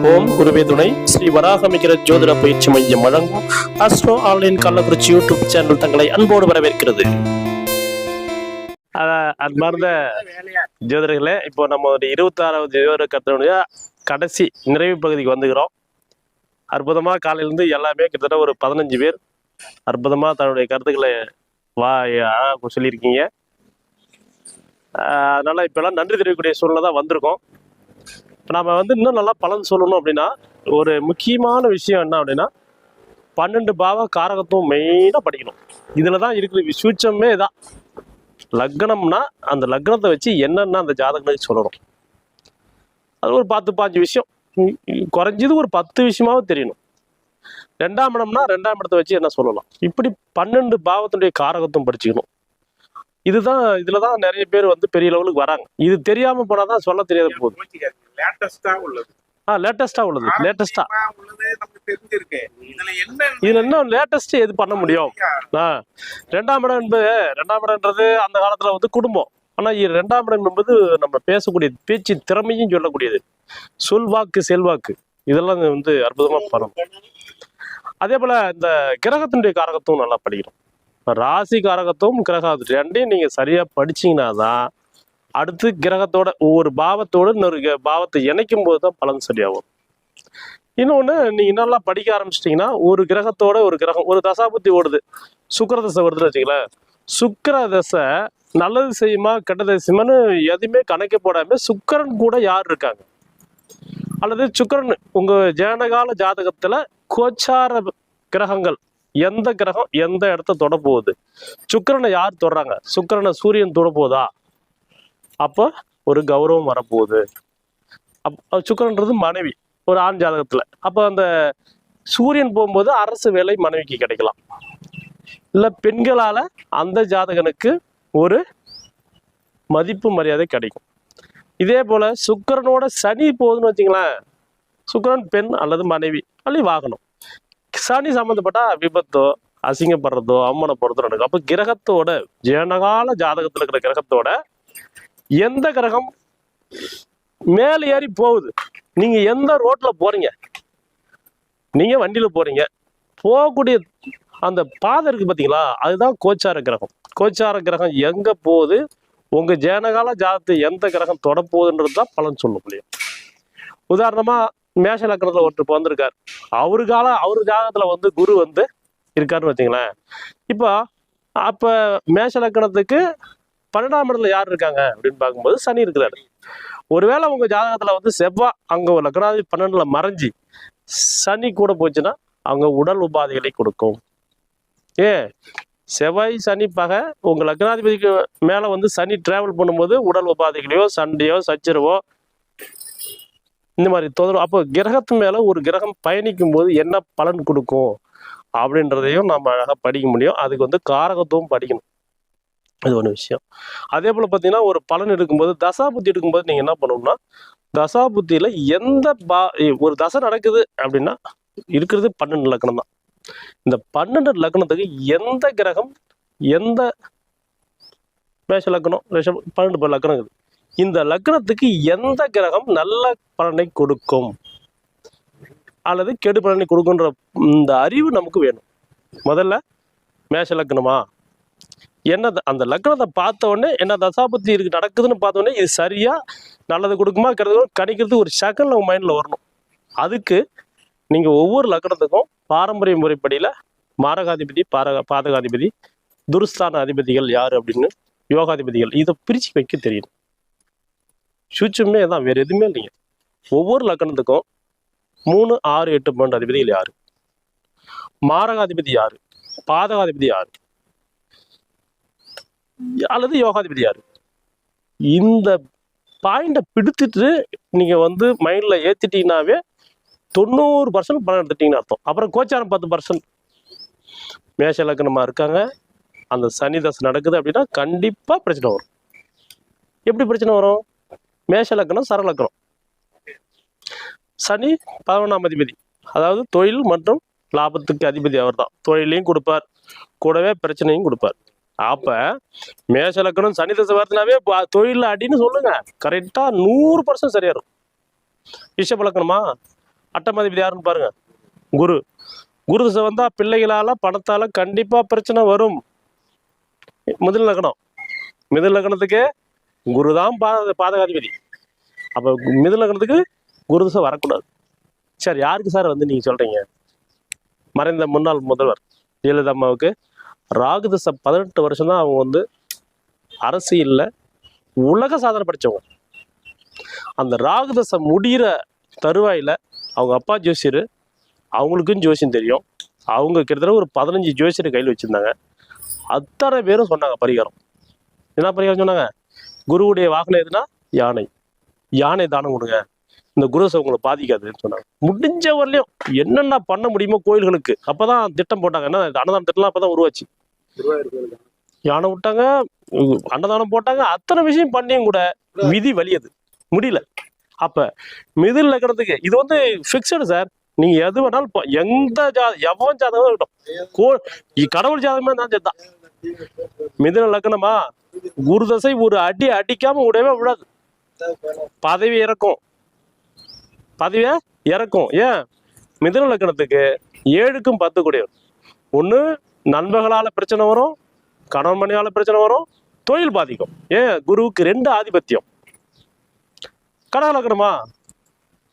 ஓம் குருவே துணை ஸ்ரீ வராகமிகிற ஜோதிட பயிற்சி மையம் வழங்கும் astro online Kallakurichi YouTube channel தங்களை அன்போடு வரவேற்கிறது. அன்பார்ந்த ஜோதிடர்களே, இப்போ நம்ம 26வது ஜோதிட கருத்துடைய கடைசி நிறைவு பகுதிக்கு வந்துக்கிறோம். அற்புதமா காலையிலேருந்து எல்லாமே கிட்டத்தட்ட ஒரு 15 பேர் அற்புதமா தன்னுடைய கருத்துக்களை சொல்லியிருக்கீங்க. அதனால இப்பெல்லாம் நன்றி தெரிவிக்கக்கூடிய சூழ்நிலை தான் வந்திருக்கோம். இப்போ நம்ம இன்னும் நல்லா பலன் சொல்லணும் அப்படின்னா, ஒரு முக்கியமான விஷயம் என்ன அப்படின்னா, 12 பாவ காரகத்துவம் மெயினாக படிக்கணும். இதில் தான் இருக்கிற சூட்சமே தான். லக்னம்னா அந்த லக்னத்தை வச்சு என்னென்ன அந்த ஜாதகங்களுக்கு சொல்லணும். அது ஒரு 10-15 விஷயம், குறைஞ்சது ஒரு 10 விஷயமாவது தெரியணும். 2ஆம் இடம்னா 2ஆம் இடத்தை வச்சு என்ன சொல்லலாம், இப்படி 12 பாவத்தினுடைய காரகத்துவம் படிச்சுக்கணும். இதுல தான் நிறைய பேர் பெரிய லெவலுக்கு வராங்க. இது தெரியாம போனாதான் சொல்ல தெரியாத போகுது. லேட்டஸ்டா உள்ளது. இதுல என்ன லேட்டஸ்ட் எது பண்ண முடியும்? 2ஆம் இடம்ன்றது அந்த காலத்துல குடும்பம். ஆனா 2ஆம் இடம் என்பது நம்ம பேசக்கூடியது, பேச்சு திறமையும் சொல்லக்கூடியது, சொல்வாக்கு செல்வாக்கு, இதெல்லாம் அற்புதமா பண்ணணும். அதே போல இந்த கிரகத்தினுடைய காரகத்துவம் நல்லா படிக்கணும். ராசி காரகத்துவம் கிரகம் ரெண்டையும் நீங்க சரியா படிச்சீங்கன்னா தான் அடுத்து கிரகத்தோட ஒவ்வொரு பாவத்தோட இன்னொரு பாவத்தை இணைக்கும் போது தான் பலன் சரியாகும். இன்னொன்று, நீங்க நல்லா படிக்க ஆரம்பிச்சிட்டிங்கன்னா, ஒரு கிரகத்தோட ஒரு கிரகம் ஒரு தசாபுத்தி ஓடுது, சுக்கிர தசை வருதுன்னு வச்சுங்களேன். சுக்கிர தசை நல்லது செய்யுமா கெட்டது செய்யுமான்னு எதுவுமே கணக்கு போடாம சுக்கிரன் கூட யார் இருக்காங்க, அல்லது சுக்கிரன் உங்க ஜனகால ஜாதகத்துல கோச்சார கிரகங்கள் எந்த கிரகம் எந்த இடத்த தொட போகுது, சுக்கிரனை யார் தொடுறாங்க, சுக்கிரனை சூரியன் தொட போதா, அப்போ ஒரு கௌரவம் வரப்போகுது. சுக்கிரன்றது மனைவி ஒரு ஆண் ஜாதகத்துல, அப்போ அந்த சூரியன் போகும்போது அரசு வேலை மனைவிக்கு கிடைக்கலாம், இல்ல பெண்களால அந்த ஜாதகனுக்கு ஒரு மதிப்பு மரியாதை கிடைக்கும். இதே போல சுக்கிரனோட சனி போகுதுன்னு வச்சுங்களேன், சுக்கிரன் பெண் அல்லது மனைவி அல்லது வாகனம், சனி சம்மந்தப்பட்ட விபத்தோ அசிங்கப்படுறதோ அவமானப்படுறதோ நடக்கும். அப்போ கிரகத்தோட ஜனகால ஜாதகத்துல இருக்கிற கிரகத்தோட எந்த கிரகம் மேல ஏறி போகுது, நீங்க எந்த ரோட்ல போறீங்க, நீங்க வண்டியில போறீங்க, போகக்கூடிய அந்த பாதை இருக்கு பாத்தீங்களா, அதுதான் கோச்சார கிரகம். கோச்சார கிரகம் எங்க போகுது, உங்க ஜனகால ஜாதகத்தை எந்த கிரகம் தொட போகுதுன்றது தான் பலன் சொல்ல முடியும். உதாரணமா மேஷ லக்னத்துல ஒருத்தர் வந்திருக்காரு, அவரு ஜாதகத்துல குரு இருக்காருன்னு வச்சுங்களேன். இப்போ அப்ப மேஷ லக்னத்துக்கு 12ஆம் இடத்துல யார் இருக்காங்க அப்படின்னு பார்க்கும்போது சனி இருக்கிறாரு. ஒருவேளை உங்க ஜாதகத்துல செவ்வாய் அங்க ஒரு லக்னாதிபதி 12ல மறைஞ்சி சனி கூட போச்சுன்னா அவங்க உடல் உபாதைகளை கொடுக்கும். செவ்வாய் சனி பகை உங்க லக்னாதிபதிக்கு மேல சனி டிராவல் பண்ணும்போது உடல் உபாதைகளையோ சண்டையோ சச்சரவோ இந்த மாதிரி தொந்தரவு. அப்போ கிரகத்து மேல ஒரு கிரகம் பயணிக்கும் போது என்ன பலன் கொடுக்கும் அப்படின்றதையும் நம்ம அழகா படிக்க முடியும். அதுக்கு காரகத்துவம் படிக்கணும், அது ஒரு விஷயம். அதே போல பார்த்தீங்கன்னா, ஒரு பலன் எடுக்கும்போது தசாபுத்தி எடுக்கும்போது நீங்க என்ன பண்ணணும்னா, தசாபுத்தியில ஒரு தசை நடக்குது அப்படின்னா இருக்கிறது 12 லக்னம் தான். இந்த 12 லக்னத்துக்கு எந்த கிரகம் எந்த மேஷ லக்னம் 12 லக்னம் இருக்குது, இந்த லக்னத்துக்கு எந்த கிரகம் நல்ல பலனை கொடுக்கும் அல்லது கெடு பலனை கொடுக்குன்ற இந்த அறிவு நமக்கு வேணும். முதல்ல மேஷ லக்னமா என்ன, அந்த லக்னத்தை பார்த்த உடனே என்ன தசாபுத்தி இருக்கு நடக்குதுன்னு பார்த்த உடனே இது சரியா நல்லது கொடுக்குமா கெடுதல் கணிக்கிறது ஒரு செகண்ட் நம்ம மைண்ட்ல வரணும். அதுக்கு நீங்க ஒவ்வொரு லக்னத்துக்கும் பாரம்பரிய முறைப்படியில மாரகாதிபதி பாதகாதிபதி துருஸ்தான அதிபதிகள் யாரு அப்படின்னு யோகாதிபதிகள் இதை பிரிச்சு வைக்க தெரியணும். சூட்சமே தான், வேற எதுவுமே இல்லைங்க. ஒவ்வொரு லக்னத்துக்கும் 3, 6, 8, 12 அதிபதிகள் யாரு, மாரகாதிபதி யாரு, பாதகாதிபதி யாரு அல்லது யோகாதிபதி யாரு, இந்த பாயிண்ட பிடித்துட்டு நீங்க மைண்ட்ல ஏத்திட்டீங்கன்னாவே 90% பலன் எடுத்துட்டீங்கன்னு அர்த்தம். அப்புறம் கோச்சாரம் 10%. மேஷ லக்னமா இருக்காங்க, அந்த சனி தசை நடக்குது அப்படின்னா கண்டிப்பா பிரச்சனை வரும். எப்படி பிரச்சனை வரும்? மேஷ லக்னம் சரலக்கணம், சனி 11ஆம் அதிபதி, அதாவது தொழில் மற்றும் லாபத்துக்கு அதிபதி அவர் தான். தொழிலையும் கொடுப்பார், கூடவே பிரச்சனையும் கொடுப்பார். அப்ப மேஷ லக்னம் சனி தசை வருதுனாவே தொழில அடின்னு சொல்லுங்க, கரெக்டா 100% சரியா இருக்கும். ரிஷப லக்னமா அட்டம் அதிபதி யாருன்னு பாருங்க, குரு. குரு திசை வந்தா பிள்ளைகளால பணத்தால கண்டிப்பா பிரச்சனை வரும். மிதுன லக்னம், மிதுன லக்னத்துக்கு குரு தான் பாதகாதிபதி. அப்ப மிதுன லக்னத்துக்கு குரு திசை வரக்கூடாது. சரி, யாருக்கு சார் வந்து நீங்க சொல்றீங்க? மறைந்த முன்னாள் முதல்வர் ஜெயலலிதா அம்மாவுக்கு ராகு திசை 18 வருஷம் தான் அவங்க வந்து அரசியல்ல உலக சாதனை படிச்சவங்க. அந்த ராகு தசை முடிகிற தருவாயில அவங்க அப்பா ஜோசியர், அவங்களுக்கும் ஜோசியம் தெரியும். அவங்க கிட்டத்தட்ட ஒரு 15 ஜோசியர் கையில் வச்சிருந்தாங்க. அத்தனை பேரும் சொன்னாங்க பரிகாரம். என்ன பரிகாரம் சொன்னாங்க? குருவுடைய வாகனம் எதுனா யானை, யானை தானம் கொடுங்க, இந்த குருசை உங்களை பாதிக்காதுன்னு சொன்னாங்க. முடிஞ்ச வரலையும் என்னென்ன பண்ண முடியுமோ கோயில்களுக்கு அப்பதான் திட்டம் போட்டாங்க. என்ன அன்னதான திட்டம்லாம் அப்பதான் உருவாச்சு. யானை விட்டாங்க, அன்னதானம் போட்டாங்க, அத்தனை விஷயம் பண்ணியும் கூட விதி வலியது முடியல. அப்ப மிதுன லக்னத்துக்கு இது வந்து பிக்சடு சார். நீங்க எது வேணாலும் எந்த எவன் ஜாதகம் இருக்கட்டும், கடவுள் ஜாதகமே தான் சேர்த்தான். மிதுன லக்னமா குரு தசை ஒரு அடி அடிக்காம விடவே விடாது. பதவி இறக்கும், பதவியை இறக்கும். ஏன்? மிதுன லக்னத்துக்கு 7க்கும் 10 கூடியவர். ஒண்ணு நண்பர்களால பிரச்சனை வரும், கணவன் மனையால பிரச்சனை வரும், தொழில் பாதிக்கும். ஏன்? குருவுக்கு 2 ஆதிபத்தியம். கடக லக்னமா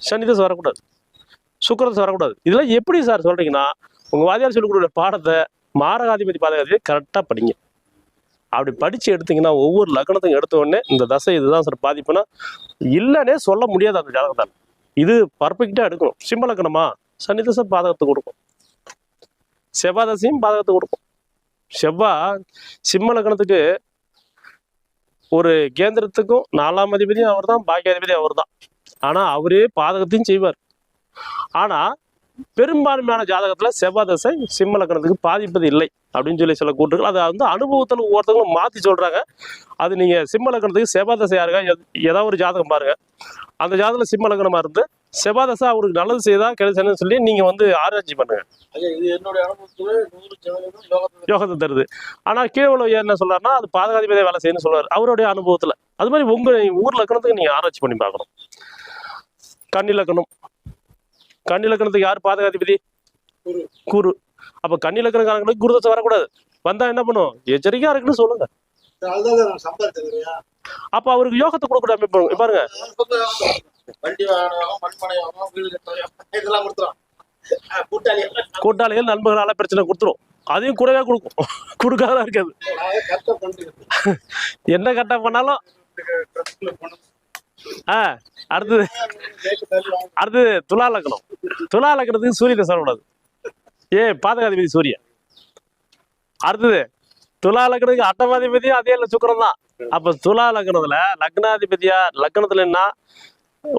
சனி தசை வரக்கூடாது, சுக்கிர தசை வரக்கூடாது. இதெல்லாம் எப்படி சார் சொல்றீங்கன்னா, உங்க வாதியார் சொல்லிக் கொடுக்குற பாடத்தை மாரகாதிபதி பாதகாதிபதி கரெக்டா படிங்க. அப்படி படிச்சு எடுத்தீங்கன்னா ஒவ்வொரு லக்னத்தையும் எடுத்த உடனே இந்த தசை இதுதான் சார் பாதிப்புனா இல்லைன்னே சொல்ல முடியாது அந்த ஜாதகத்தால். இது பர்ஃபெக்டா எடுக்கணும். சிம்ம லக்னமா சனி தசை பாதகத்தை கொடுக்கும், செவ்வாய் தசையும் பாதகத்தை கொடுக்கும். செவ்வாய் சிம்ம லக்னத்துக்கு ஒரு கேந்திரத்துக்கும் 4ஆம் அதிபதியும் அவர் தான், பாக்கியாதிபதி அவர் தான். ஆனா அவரே பாதகத்தையும் செய்வார். ஆனா பெரும்பான்மையான ஜாதகத்துல செவ்வாய் தசை சிம்ம லக்னத்துக்கு பாதிப்பது இல்லை அப்படின்னு சொல்லி சில கூட்டுகள் அதை வந்து அனுபவத்தில் ஒவ்வொருத்தவங்களும் மாற்றி சொல்றாங்க. அது நீங்க சிம்ம லக்னத்துக்கு செவ்வாய் தசை யாருக்கா ஏதாவது ஒரு ஜாதகம் பாருங்க, அந்த ஜாதகத்துல சிம்ம லக்னமா இருந்து செவ்வாய் தசை அவருக்கு நல்லது செய்தா கிடைச்சதுன்னு சொல்லி நீங்க வந்து ஆராய்ச்சி பண்ணுங்க. யோகத்தை தருது. ஆனா கீழே உள்ள என்ன சொல்றாருன்னா அது பாதகாதிபதியை வேலை செய்யணும்னு சொல்றாரு அவருடைய அனுபவத்துல. அது மாதிரி உங்க ஊர் லக்னத்துக்கு நீங்க ஆராய்ச்சி பண்ணி பார்க்கணும். கன்னி லக்னம், கன்னி லக்னத்துக்கு யார் பாதகாதிபதி? குரு. அப்ப கன்னி லக்னக்காரங்களுக்கு குரு தசை வரக்கூடாது. வந்தா என்ன பண்ணும்? எச்சரிக்கையா இருக்குன்னு சொல்லுங்க. அப்ப அவருக்கு யோகத்தை கொடுக்கூடாது. பாருங்க, கூட்டாளிகள் நண்பர்களால பிரச்சனை கொடுத்துரும். அதையும் கூடவே கொடுக்கும், கொடுக்காத இருக்காது. என்ன கரெக்டா பண்ணாலும். அடுத்தது அடுத்தது துலா லக்னம். துலா லக்னத்துக்கு சூரிய தசை வரக்கூடாது. பாதகாதிபதி சூரியன். அடுத்தது துலா லக்னத்துக்கு அட்டமாதிபதியும் அதே சுக்கிரன் தான். அப்ப துலா லக்னத்துல லக்னாதிபதியா லக்னத்துல என்ன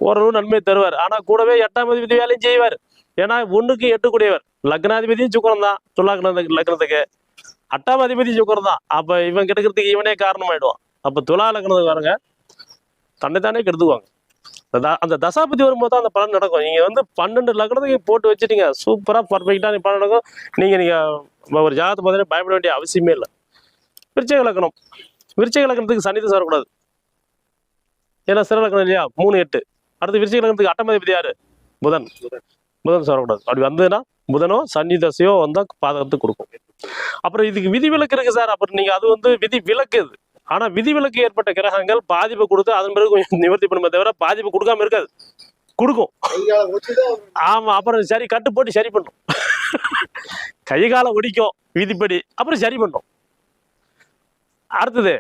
ஒரு நன்மை தருவார். ஆனா கூடவே 8ஆம் அதிபதி வேலையும் செய்வார். ஏன்னா 1க்கு 8 கூடியவர். லக்னாதிபதியும் சுக்கிரன் தான். துலா லக்னத்துக்கு 8ஆம் அதிபதி சுக்கிரன் தான். அப்ப இவன் கெடுக்கிறதுக்கு இவனே காரணமாயிடுவான். அப்ப துலா லக்னத்துக்கு பாருங்க, தன்னைத்தானே கெடுத்துக்குவாங்க. அந்த தசாபதி வரும்போது தான் அந்த பலன் நடக்கும். நீங்க வந்து 12 லக்னத்துக்கு போட்டு வச்சுட்டீங்க, சூப்பரா பர்ஃபெக்டா பலன் நடக்கும். நீங்க ஒரு ஜாதகத்தை பார்த்தீங்கன்னா பயப்பட வேண்டிய அவசியமே இல்லை. விருச்சிக லக்னம், விருச்சிக லக்னத்துக்கு சனி தசை வரக்கூடாது. ஏன்னா சிற லக்னம் இல்லையா, 3, 8. அடுத்து விருச்சிக லக்னத்துக்கு 8ஆம் அதிபதி யாரு? புதன். புதன் தசை வரக்கூடாது. அப்படி வந்ததுன்னா புதனோ சனி தசையோ வந்தா பாதகத்தை கொடுக்கும். அப்புறம் இதுக்கு விதி விலக்கு இருக்கு சார். அப்புறம் நீங்க அது வந்து விதி விலக்கு. ஆனா விதிவிலக்கு ஏற்பட்ட கிரகங்கள் பாதிப்பை கொடுத்து அதன் பிறகு கொஞ்சம் நிவர்த்தி பண்ணுமே தவிர பாதிப்பு கொடுக்காம இருக்காது, கொடுக்கும். ஆமா, அப்புறம் சரி கட்டு போட்டு சரி பண்ணும். கை கால ஒடிக்கும் விதிப்படி, அப்புறம் சரி பண்ணும். அடுத்தது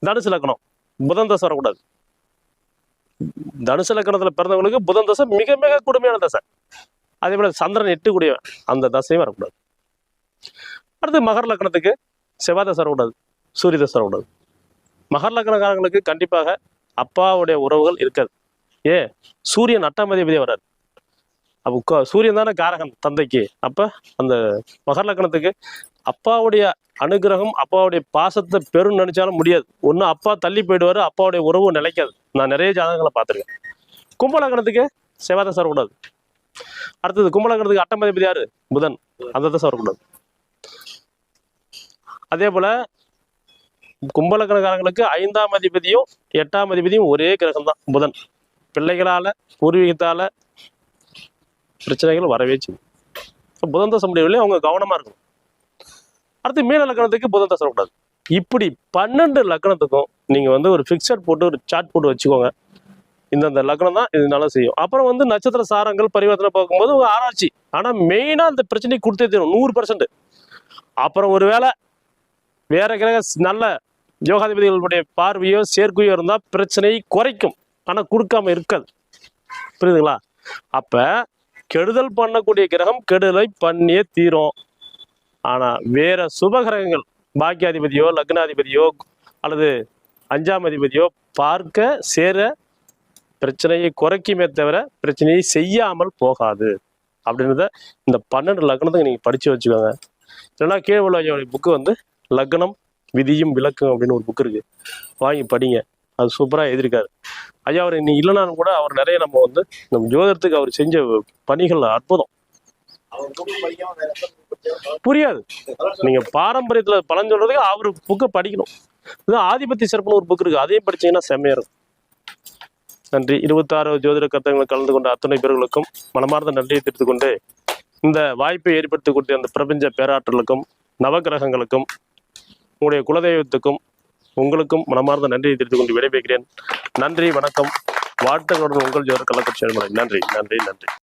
தனுசு லக்னம், புதன் தசை வரக்கூடாது. தனுசு லக்னத்துல பிறந்தவங்களுக்கு புதன் தசை மிக மிக கொடுமையான தசை. அதே போல சந்திரன் 8 கூடியவன், அந்த தசையும் வரக்கூடாது. அடுத்து மகர லக்னத்துக்கு செவ்வாய் தசை வரக்கூடாது, சூரிய தசை வரக்கூடாது. மகர லக்னக்காரங்களுக்கு கண்டிப்பாக அப்பாவுடைய உறவுகள் இருக்காது. சூரியன் 8ஆம் அதிபதியே வராது. அப்போ சூரியன் தானே காரகன் தந்தைக்கு. அப்ப அந்த மகர லக்னத்துக்கு அப்பாவுடைய அனுகிரகம் அப்பாவுடைய பாசத்தை பெரும் நினைச்சாலும் முடியாது. ஒண்ணு அப்பா தள்ளி போயிடுவாரு, அப்பாவுடைய உறவு நிலைக்காது. நான் நிறைய ஜாதகங்களை பார்த்துருக்கேன். கும்ப லக்னத்துக்கு செவ்வாய் தசை வரக்கூடாது. அடுத்தது கும்ப லக்னத்துக்கு 8ஆம் அதிபதி யாரு? புதன், அந்த தசை வரக்கூடாது. அதே போல கும்பலக்கணக்காரங்களுக்கு 5ஆம் அதிபதியும் 8ஆம் அதிபதியும் ஒரே கிரகம் தான், புதன். பிள்ளைகளால பூர்வீகத்தால பிரச்சனைகள் வரவே செய்யும். புதன் தசை முடியவில்லை, அவங்க கவனமா இருக்கணும். அடுத்து மீன லக்னத்துக்கு புதன் தசை கூடாது. இப்படி 12 லக்னத்துக்கும் நீங்க வந்து ஒரு ஃபிக்ஸட் போட்டு ஒரு சார்ட் போட்டு வச்சுக்கோங்க. இந்த லக்னம் தான் இது நல்லா செய்யும். அப்புறம் வந்து நட்சத்திர சாரங்கள் பரிவர்த்தனை பார்க்கும்போது ஒரு ஆராய்ச்சி. ஆனா மெயினா அந்த பிரச்சனை கொடுத்தே தரும் 100%. அப்புறம் ஒருவேளை வேற கிரக நல்ல யோகாதிபதிகளுடைய பார்வையோ சேர்க்கையோ இருந்தா பிரச்சனையை குறைக்கும், ஆனா கொடுக்காம இருக்காது. புரியுதுங்களா? அப்ப கெடுதல் பண்ணக்கூடிய கிரகம் கெடுதலை பண்ணியே தீரும். ஆனா வேற சுபகிரகங்கள் பாக்கியாதிபதியோ லக்னாதிபதியோ அல்லது 5ஆம் அதிபதியோ பார்க்க சேர பிரச்சனையை குறைக்குமே தவிர பிரச்சனையை செய்யாமல் போகாது அப்படின்றத இந்த 12 லக்னத்துக்கு நீங்க படிச்சு வச்சுக்கோங்க. இல்லைன்னா கீழே உள்ள புக்கு வந்து லக்னம் விதியும் விளக்கம் அப்படின்னு ஒரு புக் இருக்கு, வாங்கி படிங்க. அது சூப்பரா எழுதியிருக்காரு ஐயா. அவர் இன்னைக்கு இல்லைனாலும் கூட அவர் நிறைய நம்ம ஜோதிடத்துக்கு அவர் செஞ்ச பணிகள் அற்புதம். புரியாது, நீங்க பாரம்பரியத்துல பலன் சொல்றதுக்கு அவர் புக்கை படிக்கணும். இது ஆதிபத்திய சிறப்புன்னு ஒரு புக் இருக்கு, அதையும் படிச்சீங்கன்னா செம்மையா இருக்கும். நன்றி. 26 ஜோதிட கருத்தங்களை கலந்து கொண்ட அத்தனை பேர்களுக்கும் மனமார்ந்த நன்றியை தெரிவித்துக் கொண்டு, இந்த வாய்ப்பை ஏற்படுத்தி கொடுத்த அந்த பிரபஞ்ச பேராற்றலுக்கும் நவகிரகங்களுக்கும் உங்களுடைய குலதெய்வத்துக்கும் உங்களுக்கும் மனமார்ந்த நன்றியை தெரிவித்துக் கொண்டு விடைபெறுகிறேன். நன்றி, வணக்கம். வாழ்த்துக்களுடன் உங்கள் ஜோதிட கள்ளக்குறிச்சி. நன்றி நன்றி நன்றி.